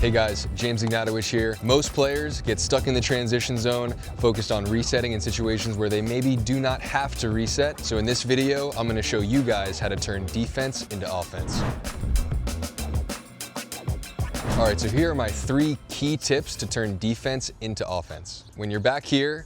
Hey guys, James Ignatowich here. Most players get stuck in the transition zone, focused on resetting in situations where they maybe do not have to reset. So in this video, I'm gonna show you guys how to turn defense into offense. All right, so here are my 3 key tips to turn defense into offense. When you're back here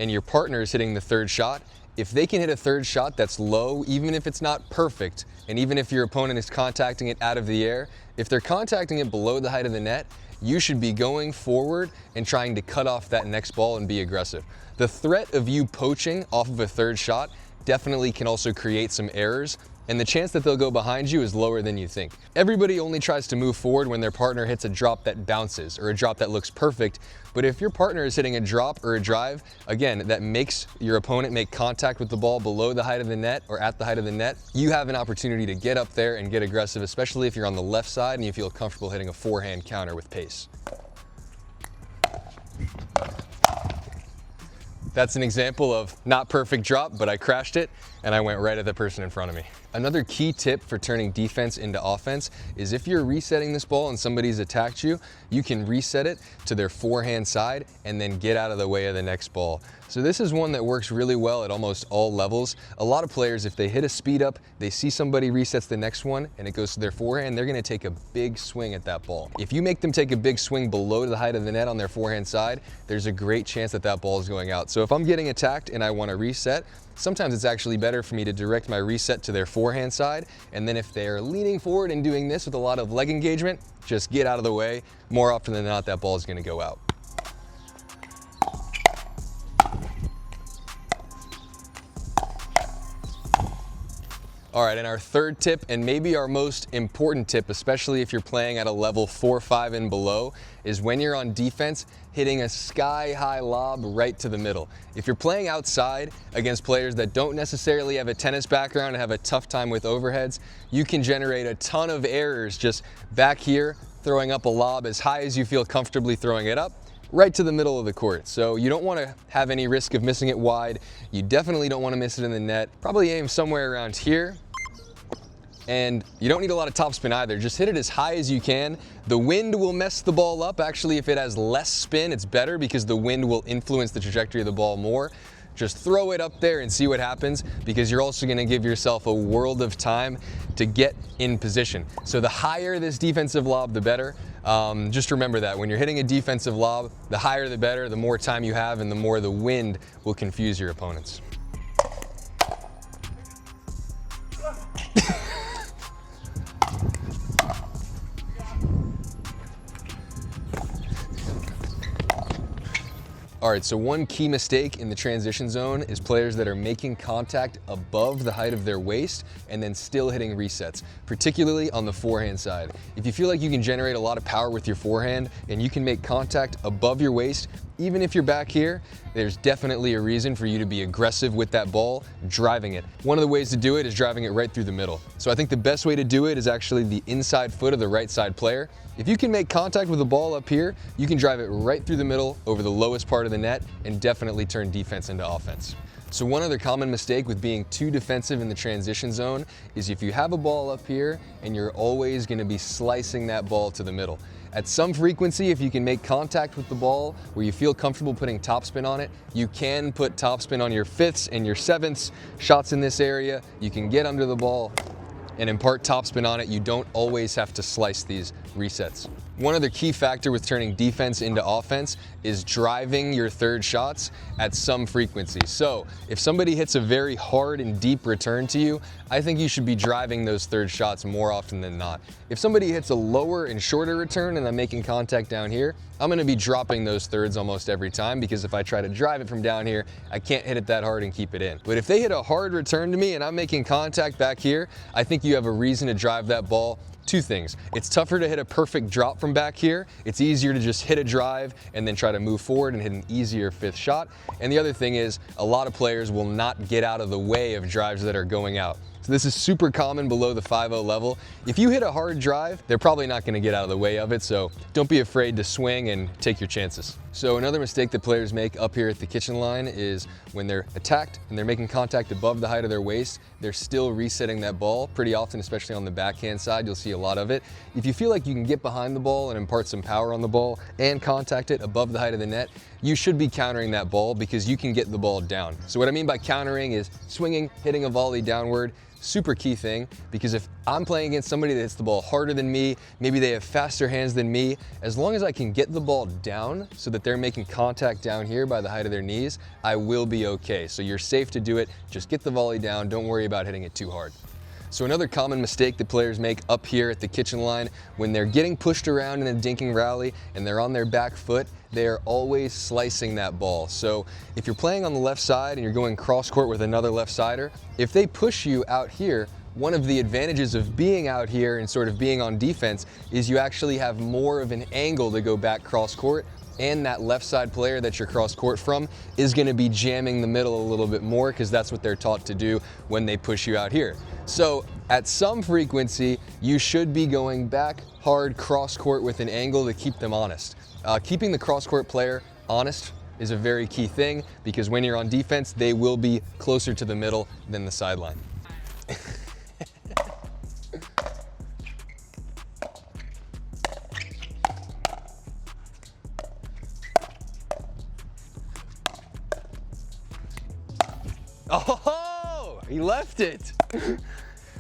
and your partner is hitting the third shot, if they can hit a third shot that's low, even if it's not perfect, and even if your opponent is contacting it out of the air, if they're contacting it below the height of the net, you should be going forward and trying to cut off that next ball and be aggressive. The threat of you poaching off of a third shot definitely can also create some errors, and the chance that they'll go behind you is lower than you think. Everybody only tries to move forward when their partner hits a drop that bounces or a drop that looks perfect, but if your partner is hitting a drop or a drive, again, that makes your opponent make contact with the ball below the height of the net or at the height of the net, you have an opportunity to get up there and get aggressive, especially if you're on the left side and you feel comfortable hitting a forehand counter with pace. That's an example of not perfect drop, but I crashed it and I went right at the person in front of me. Another key tip for turning defense into offense is if you're resetting this ball and somebody's attacked you, you can reset it to their forehand side and then get out of the way of the next ball. So this is one that works really well at almost all levels. A lot of players, if they hit a speed up, they see somebody resets the next one and it goes to their forehand, they're gonna take a big swing at that ball. If you make them take a big swing below the height of the net on their forehand side, there's a great chance that that ball is going out. So if I'm getting attacked and I wanna reset, sometimes it's actually better for me to direct my reset to their forehand side, and then if they're leaning forward and doing this with a lot of leg engagement, just get out of the way. More often than not, that ball is gonna go out. All right, and our third tip, and maybe our most important tip, especially if you're playing at a level 4, 5 and below, is when you're on defense, hitting a sky-high lob right to the middle. If you're playing outside against players that don't necessarily have a tennis background and have a tough time with overheads, you can generate a ton of errors just back here, throwing up a lob as high as you feel comfortably throwing it up, right to the middle of the court. So you don't want to have any risk of missing it wide. You definitely don't want to miss it in the net. Probably aim somewhere around here. And you don't need a lot of topspin either. Just hit it as high as you can. The wind will mess the ball up. Actually, if it has less spin, it's better because the wind will influence the trajectory of the ball more. Just throw it up there and see what happens, because you're also gonna give yourself a world of time to get in position. So the higher this defensive lob, the better. Just remember that when you're hitting a defensive lob, the higher the better, the more time you have and the more the wind will confuse your opponents. All right, so one key mistake in the transition zone is players that are making contact above the height of their waist and then still hitting resets, particularly on the forehand side. If you feel like you can generate a lot of power with your forehand and you can make contact above your waist, even if you're back here, there's definitely a reason for you to be aggressive with that ball, driving it. One of the ways to do it is driving it right through the middle. So I think the best way to do it is actually the inside foot of the right side player. If you can make contact with the ball up here, you can drive it right through the middle over the lowest part of the net and definitely turn defense into offense. So one other common mistake with being too defensive in the transition zone is if you have a ball up here and you're always going to be slicing that ball to the middle. At some frequency, if you can make contact with the ball where you feel comfortable putting topspin on it, you can put topspin on your 5ths and your 7ths, shots in this area. You can get under the ball and impart topspin on it. You don't always have to slice these resets. One other key factor with turning defense into offense is driving your third shots at some frequency. So if somebody hits a very hard and deep return to you, I think you should be driving those third shots more often than not. If somebody hits a lower and shorter return and I'm making contact down here, I'm gonna be dropping those thirds almost every time, because if I try to drive it from down here, I can't hit it that hard and keep it in. But if they hit a hard return to me and I'm making contact back here, I think you have a reason to drive that ball. 2 things. It's tougher to hit a perfect drop from back here. It's easier to just hit a drive and then try to move forward and hit an easier 5th shot. And the other thing is, a lot of players will not get out of the way of drives that are going out. So this is super common below the 5-0 level. If you hit a hard drive, they're probably not going to get out of the way of it, so don't be afraid to swing and take your chances. So another mistake that players make up here at the kitchen line is when they're attacked and they're making contact above the height of their waist, they're still resetting that ball pretty often, especially on the backhand side. You'll see a lot of it. If you feel like you can get behind the ball and impart some power on the ball and contact it above the height of the net, you should be countering that ball because you can get the ball down. So what I mean by countering is swinging, hitting a volley downward. Super key thing, because if I'm playing against somebody that hits the ball harder than me, maybe they have faster hands than me, as long as I can get the ball down so that they're making contact down here by the height of their knees, I will be okay. So you're safe to do it. Just get the volley down. Don't worry about hitting it too hard. So another common mistake that players make up here at the kitchen line, when they're getting pushed around in a dinking rally and they're on their back foot, they are always slicing that ball. So if you're playing on the left side and you're going cross court with another left sider, if they push you out here, one of the advantages of being out here and sort of being on defense is you actually have more of an angle to go back cross court, and that left side player that you're cross court from is going to be jamming the middle a little bit more because that's what they're taught to do when they push you out here. So at some frequency, you should be going back hard cross court with an angle to keep them honest. Keeping the cross court player honest is a very key thing, because when you're on defense, they will be closer to the middle than the sideline. Oh, he left it.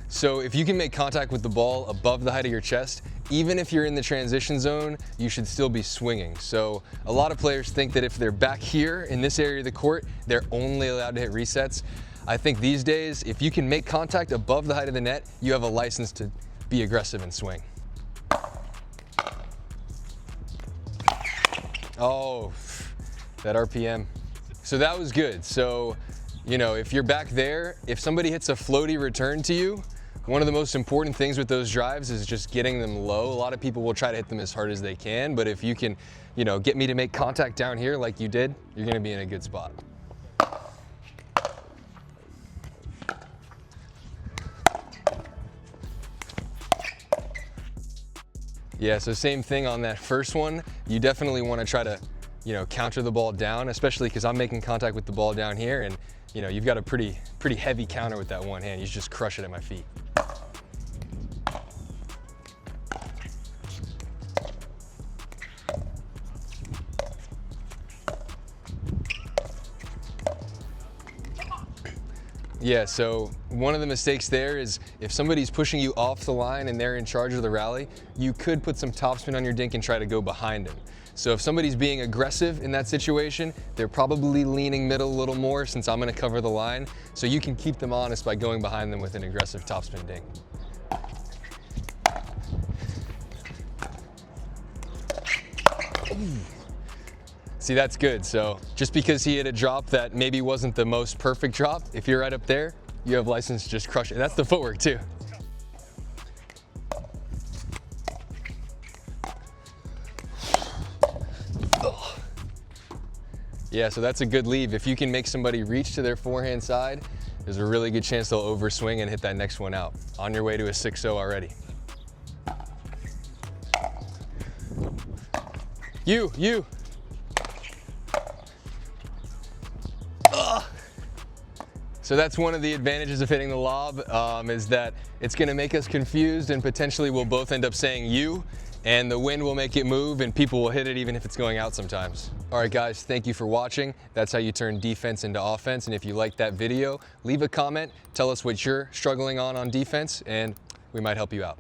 So if you can make contact with the ball above the height of your chest, even if you're in the transition zone, you should still be swinging. So a lot of players think that if they're back here in this area of the court, they're only allowed to hit resets. I think these days, if you can make contact above the height of the net, you have a license to be aggressive and swing. Oh, that RPM. So that was good. So, you know, if you're back there, if somebody hits a floaty return to you, one of the most important things with those drives is just getting them low. A lot of people will try to hit them as hard as they can, but if you can, you know, get me to make contact down here like you did, you're gonna be in a good spot. Yeah, so same thing on that first one. You definitely wanna try to, you know, counter the ball down, especially because I'm making contact with the ball down here, and you know, you've got a pretty heavy counter with that one hand. You just crush it at my feet. Yeah, so one of the mistakes there is if somebody's pushing you off the line and they're in charge of the rally, you could put some topspin on your dink and try to go behind him. So if somebody's being aggressive in that situation, they're probably leaning middle a little more since I'm gonna cover the line. So you can keep them honest by going behind them with an aggressive topspin dink. See, that's good. So just because he hit a drop that maybe wasn't the most perfect drop, if you're right up there, you have license to just crush it. That's the footwork too. Yeah, so that's a good leave. If you can make somebody reach to their forehand side, there's a really good chance they'll overswing and hit that next one out. On your way to a 6-0 already. You. So that's one of the advantages of hitting the lob, is that it's gonna make us confused and potentially we'll both end up saying you, and the wind will make it move and people will hit it even if it's going out sometimes. All right guys, thank you for watching. That's how you turn defense into offense, and if you liked that video, leave a comment, tell us what you're struggling on defense, and we might help you out.